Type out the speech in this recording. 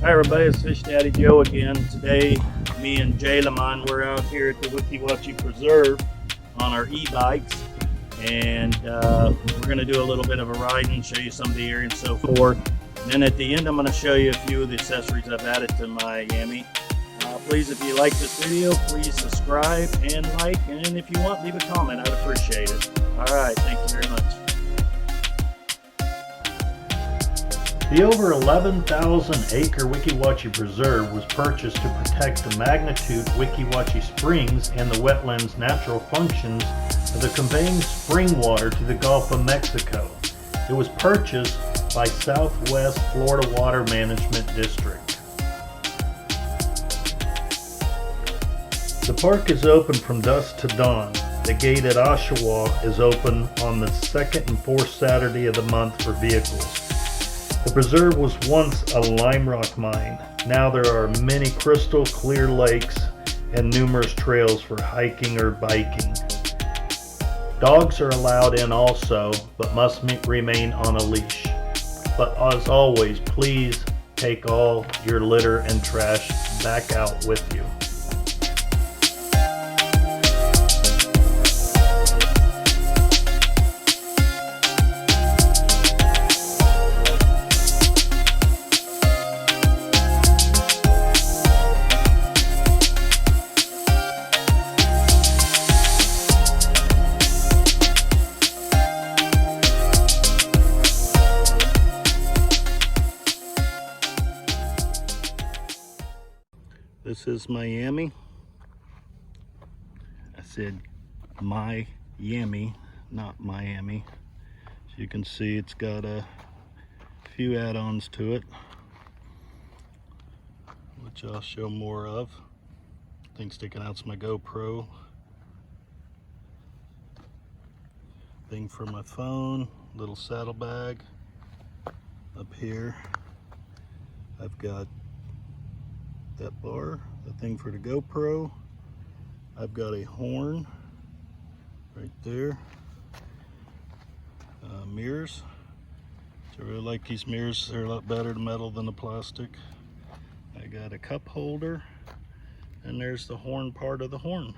Hi everybody, it's Fish Daddy Joe again. Today, me and Jay Lamont, we're out here at the Weekie Wachee Preserve on our e-bikes, and we're going to do a little bit of a ride and show you some of the area and so forth. And then at the end, I'm going to show you a few of the accessories I've added to my Yamee. Please, if you like this video, please subscribe and like, and if you want, leave a comment. I'd appreciate it. All right, thank you very much. The over 11,000 acre Weekie Wachee Preserve was purchased to protect the magnitude Weekie Wachee Springs and the wetland's natural functions of the conveying spring water to the Gulf of Mexico. It was purchased by Southwest Florida Water Management District. The park is open from dusk to dawn. The gate at Oshawa is open on the second and fourth Saturday of the month for vehicles. The preserve was once a lime rock mine. Now there are many crystal clear lakes and numerous trails for hiking or biking. Dogs are allowed in also, but must remain on a leash. But as always, please take all your litter and trash back out with you. This is my Yamee. I said my Yamee, not Miami. As you can see, it's got a few add-ons to it, which I'll show more of. Thing sticking out's my GoPro. Thing for my phone, little saddlebag. Up here, I've got that bar, the thing for the GoPro. I've got a horn right there. Mirrors. So I really like these mirrors. They're a lot better to metal than the plastic. I got a cup holder, and there's the horn part of the horn.